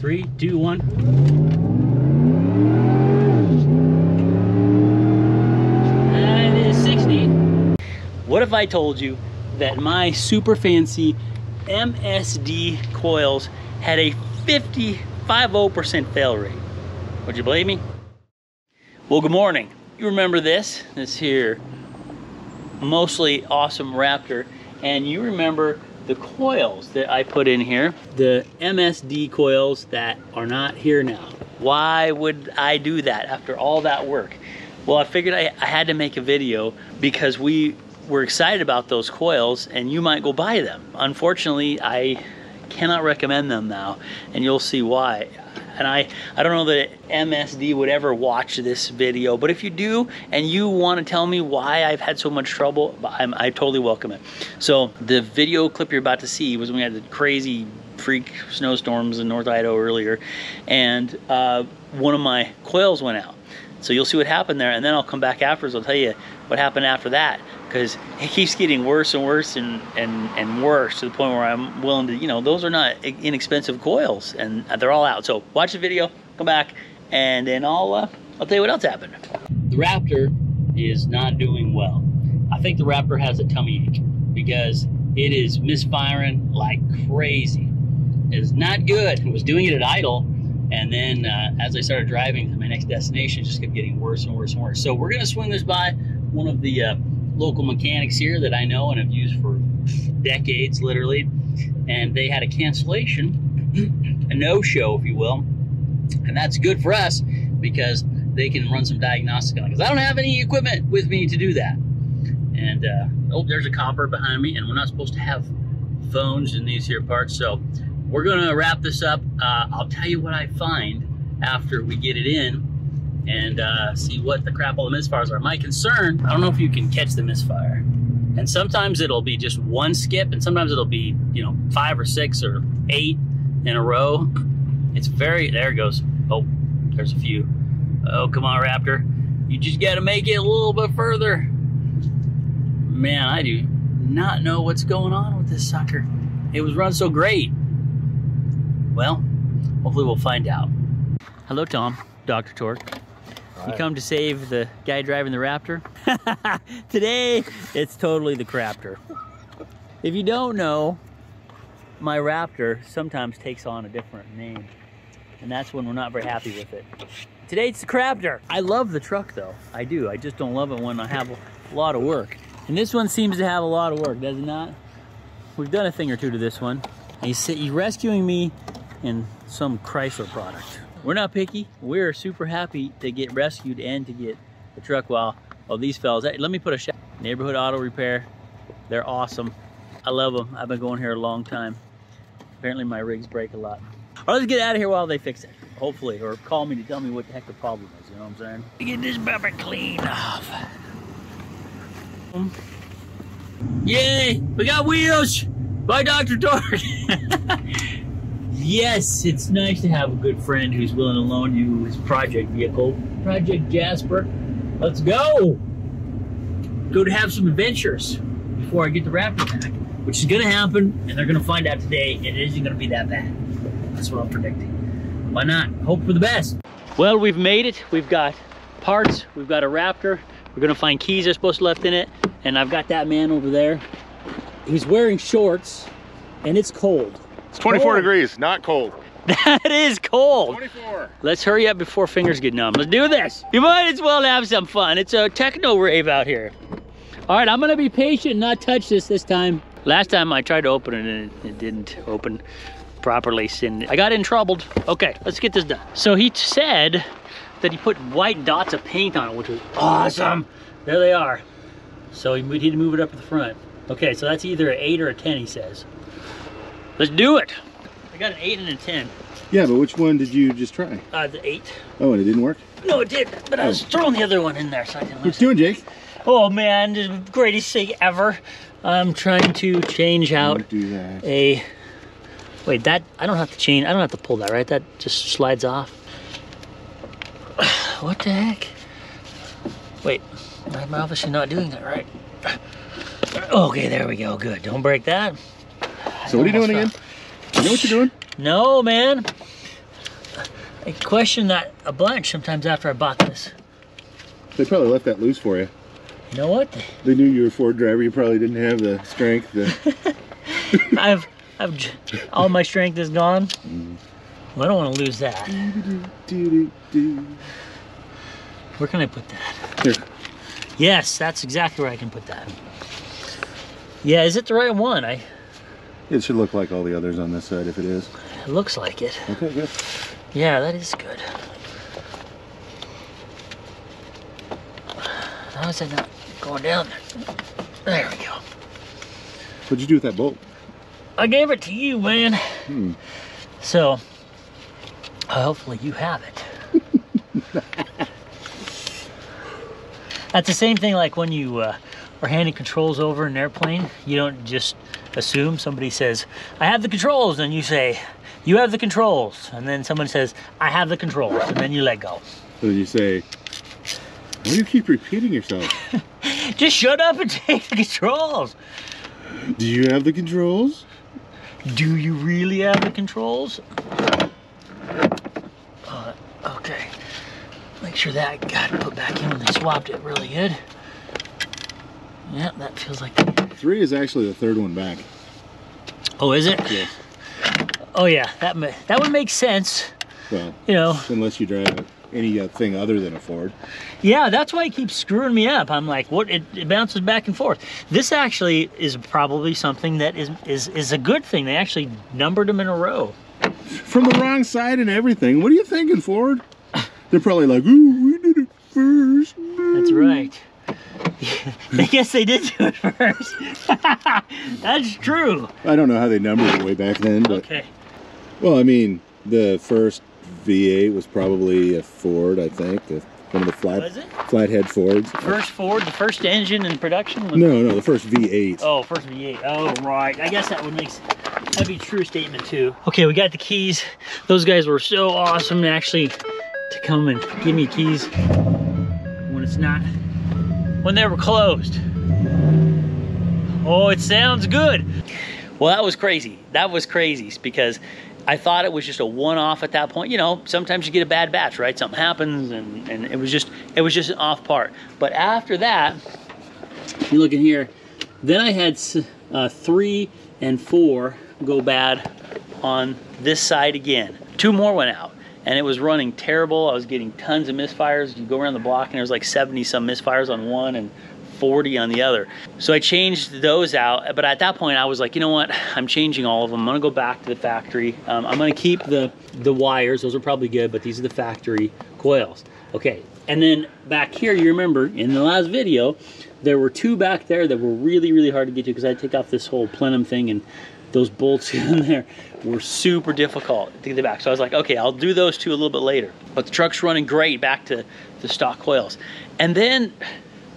3, 2, 1. And it is 60. What if I told you that my super fancy MSD coils had a 50% fail rate? Would you believe me? Well, good morning. You remember this here mostly awesome Raptor, and you remember the coils that I put in here, the MSD coils that are not here now. Why would I do that after all that work? Well, I figured I had to make a video because we were excited about those coils and you might go buy them. Unfortunately, I cannot recommend them now, and you'll see why. And I don't know that MSD would ever watch this video, but if you do and you want to tell me why I've had so much trouble, I totally welcome it. So the video clip you're about to see was when we had the crazy freak snowstorms in North Idaho earlier, and one of my coils went out. So you'll see what happened there, and then I'll come back afterwards. I'll tell you what happened after that, because it keeps getting worse and worse and worse to the point where I'm willing to, you know, those are not inexpensive coils, and they're all out. So watch the video, come back, and then I'll tell you what else happened. The Raptor is not doing well. I think the Raptor has a tummy ache because it is misfiring like crazy. It's not good. It was doing it at idle. And then as I started driving to my next destination, it just kept getting worse and worse and worse. So we're gonna swing this by one of the local mechanics here that I know and have used for decades, literally. And they had a cancellation, a no-show, if you will. And that's good for us because they can run some diagnostic on it. Because I don't have any equipment with me to do that. And oh, there's a copper behind me, and we're not supposed to have phones in these here parts. So we're gonna wrap this up. I'll tell you what I find after we get it in and see what the crap all the misfires are. My concern, I don't know if you can catch the misfire. And sometimes it'll be just one skip, and sometimes it'll be, you know, 5 or 6 or 8 in a row. It's very, there it goes. Oh, there's a few. Oh, come on, Raptor. You just gotta make it a little bit further. Man, I do not know what's going on with this sucker. It was run so great. Well, hopefully we'll find out. Hello, Tom, Dr. Torque. You come to save the guy driving the Raptor? Today, it's totally the Craptor. If you don't know, my Raptor sometimes takes on a different name, and that's when we're not very happy with it. Today, it's the Craptor. I love the truck, though. I do. I just don't love it when I have a lot of work. And this one seems to have a lot of work, does it not? We've done a thing or two to this one. He's rescuing me in some Chrysler product. We're not picky. We're super happy to get rescued and to get the truck while these fellas. Hey, let me put a shout. Neighborhood Auto Repair. They're awesome. I love them. I've been going here a long time. Apparently my rigs break a lot. All right, let's get out of here while they fix it. Hopefully, or call me to tell me what the heck the problem is. You know what I'm saying? Get this bumper clean off. Yay! We got wheels! Bye, Dr. Torque! Yes, it's nice to have a good friend who's willing to loan you his project vehicle. Project Jasper. Let's go! Go to have some adventures before I get the Raptor back, which is gonna happen, and they're gonna find out today, and it isn't gonna be that bad. That's what I'm predicting. Why not? Hope for the best. Well, we've made it. We've got parts. We've got a Raptor. We're gonna find keys that are supposed to be left in it, and I've got that man over there. He's wearing shorts, and it's cold. It's 24 degrees, not cold. That is cold. 24. Let's hurry up before fingers get numb. Let's do this. You might as well have some fun. It's a techno rave out here. All right, I'm gonna be patient and not touch this time. Last time I tried to open it and it didn't open properly. I got in troubled. Okay, let's get this done. So he said that he put white dots of paint on it, which was awesome. There they are. So we need to move it up to the front. Okay, so that's either an 8 or a 10, he says. Let's do it. I got an 8 and a 10. Yeah, but which one did you just try? The 8. Oh, and it didn't work? No, it did, but I was throwing the other one in there so I didn't lose What you doing, Jake? Oh man, this is the greatest thing ever. I'm trying to change out Don't do that. a... Wait, that, I don't have to change, I don't have to pull that, right? That just slides off. What the heck? Wait, I'm obviously not doing that right. Okay, there we go, good. Don't break that. So what are you doing again? You know what you're doing? No, man. I question that a bunch sometimes after I bought this. They probably left that loose for you. You know what? They knew you were a Ford driver. You probably didn't have the strength. I've all my strength is gone. Well, I don't want to lose that. Where can I put that? Here. Yes, that's exactly where I can put that. Yeah, is it the right one? It should look like all the others on this side if it is. It looks like it. Okay, good. Yeah, that is good. How is it not going down there? There we go. What'd you do with that bolt? I gave it to you, man. Hmm. So, hopefully you have it. That's the same thing like when you are handing controls over an airplane. You don't just assume. Somebody says, I have the controls, and you say, you have the controls. And then someone says, I have the controls, and then you let go. So you say, why do you keep repeating yourself? Just shut up and take the controls. Do you have the controls? Do you really have the controls? Okay. Make sure that got put back in when they swapped it really good. Yeah, that feels like... 3 is actually the 3rd one back. Oh, is it? Yes. Oh yeah, that would make sense. Well, you know, unless you drive anything other than a Ford. Yeah, that's why it keeps screwing me up. I'm like, what? It bounces back and forth. This actually is probably something that is a good thing. They actually numbered them in a row. From the wrong side and everything. What are you thinking, Ford? They're probably like, ooh, we did it first. That's right. I guess they did do it first. That's true. I don't know how they numbered it way back then, but... Okay. Well, I mean, the first V8 was probably a Ford, I think. One of the flathead Fords. First Ford, the first engine in production? Was... No, the first V8. Oh, first V8. Oh, right. I guess that would make... That'd be a true statement, too. Okay, we got the keys. Those guys were so awesome, actually, to come and give me keys when it's not... when they were closed. Oh, it sounds good. Well, that was crazy. That was crazy because I thought it was just a one-off at that point. You know, sometimes you get a bad batch, right? Something happens and it was just an off part. But after that, you look in here, then I had 3 and 4 go bad on this side again. 2 more went out. And it was running terrible. I was getting tons of misfires. You go around the block and there was like 70 some misfires on one and 40 on the other. So I changed those out, but at that point I was like, you know what? I'm changing all of them. I'm gonna go back to the factory. I'm gonna keep the wires. Those are probably good, but these are the factory coils. Okay, and then back here, you remember in the last video, there were 2 back there that were really, really hard to get to because I had to take off this whole plenum thing, and those bolts in there were super difficult to get the back. So I was like, okay, I'll do those 2 a little bit later. But the truck's running great back to the stock coils. And then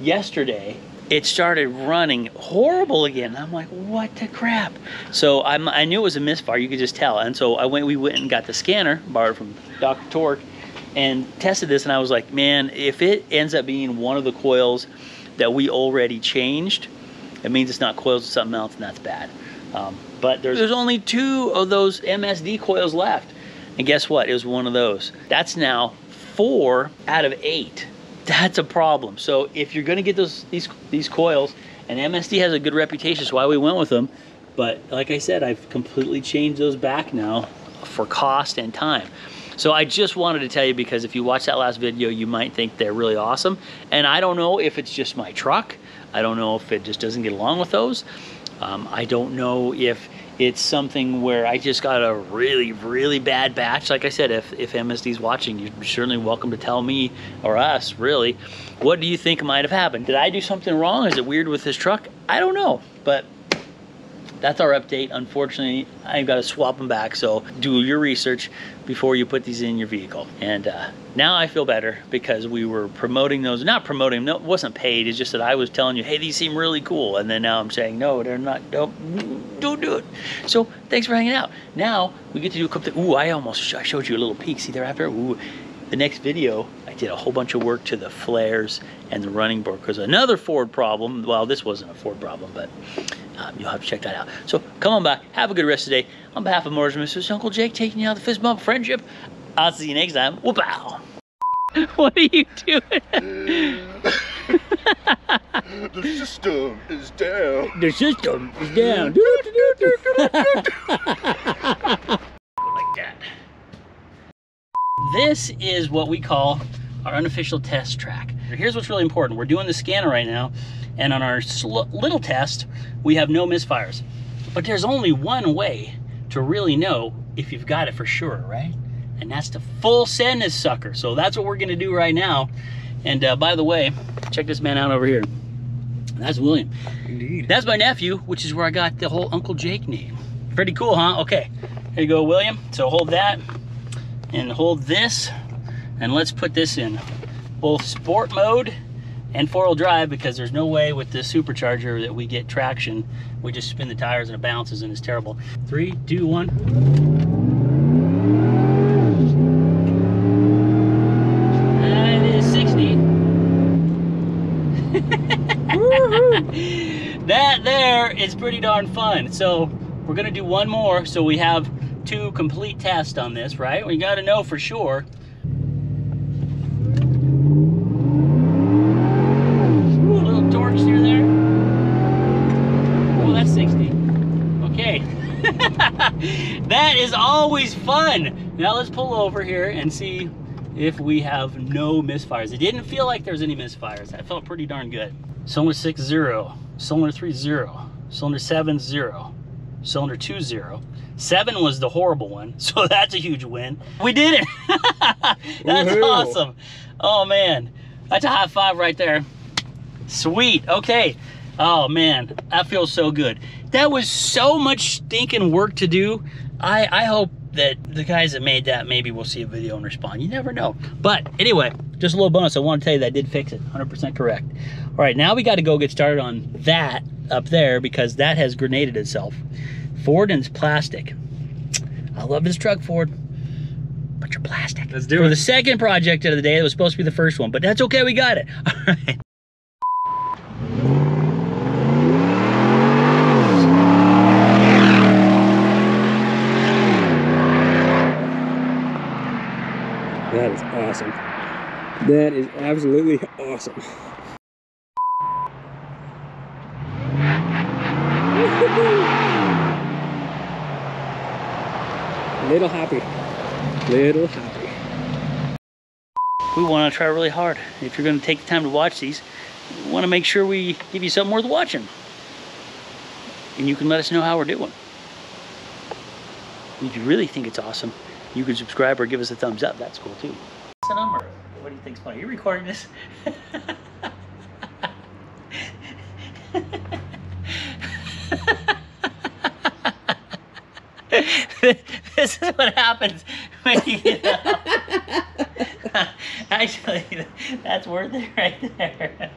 yesterday, it started running horrible again. I'm like, what the crap? So I knew it was a misfire, you could just tell. And so we went and got the scanner, borrowed from Dr. Torque, and tested this, and I was like, man, if it ends up being one of the coils that we already changed, it means it's not coils, it's something else, and that's bad. But there's only 2 of those MSD coils left. And guess what? It was one of those. That's now 4 out of 8. That's a problem. So if you're gonna get these coils, and MSD has a good reputation, that's why we went with them. But like I said, I've completely changed those back now for cost and time. So I just wanted to tell you, because if you watch that last video, you might think they're really awesome. And I don't know if it's just my truck. I don't know if it just doesn't get along with those. I don't know if it's something where I just got a really, really bad batch. Like I said, if MSD's watching, you're certainly welcome to tell me, or us, really, what do you think might have happened? Did I do something wrong? Is it weird with this truck? I don't know, but that's our update. Unfortunately, I've got to swap them back, so do your research before you put these in your vehicle. And now I feel better because we were promoting those, not promoting, no, it wasn't paid, it's just that I was telling you, hey, these seem really cool, and then now I'm saying, no, they're not, don't do it. So thanks for hanging out. Now we get to do a couple things. Ooh, I showed you a little peek, see there after? Ooh, the next video, I did a whole bunch of work to the flares and the running board, because another Ford problem, well, this wasn't a Ford problem, but you'll have to check that out. So come on back, have a good rest of the day. On behalf of Motors, Mr. Uncle Jake, taking you out of the fist bump friendship. I'll see you next time. Whoop-ow. What are you doing? The system is down. The system is down. Like that. This is what we call our unofficial test track. Here's what's really important. We're doing the scanner right now, and on our little test, we have no misfires. But there's only one way to really know if you've got it for sure, right? And that's to full send this sucker. So that's what we're gonna do right now. And by the way, check this man out over here. That's William. Indeed. That's my nephew, which is where I got the whole Uncle Jake name. Pretty cool, huh? Okay, here you go, William. So hold that and hold this, and let's put this in both sport mode and four-wheel drive, because there's no way with this supercharger that we get traction. We just spin the tires and it bounces and it's terrible. 3, 2, 1. That there is pretty darn fun. So we're gonna do one more so we have 2 complete tests on this, right? We gotta know for sure. Ooh, a little torque steer there. Oh, that's 60. Okay. That is always fun. Now let's pull over here and see if we have no misfires. It didn't feel like there's any misfires. That felt pretty darn good. Cylinder 6, 0. Cylinder 3, 0. Cylinder 7, 0. Cylinder 2, 0. 7 was the horrible one, so that's a huge win. We did it. That's awesome. Oh man, that's a high five right there. Sweet. Okay. Oh man, that feels so good. That was so much stinking work to do. I hope that the guys that made that maybe will see a video and respond. You never know. But anyway, just a little bonus. I want to tell you that I did fix it. 100% correct. All right, now we got to go get started on that up there, because that has grenaded itself. Ford and it's plastic. I love this truck, Ford, but you're plastic. Let's do For it. the second project of the day, it was supposed to be the first one, but that's okay. We got it. All right. That is awesome. That is absolutely awesome. Little happy. Little happy. We want to try really hard. If you're going to take the time to watch these, we want to make sure we give you something worth watching. And you can let us know how we're doing. If you really think it's awesome, you can subscribe or give us a thumbs up. That's cool too. What's the number? What do you think's funny? Are you recording this? This is what happens when you get up. Actually, that's worth it right there.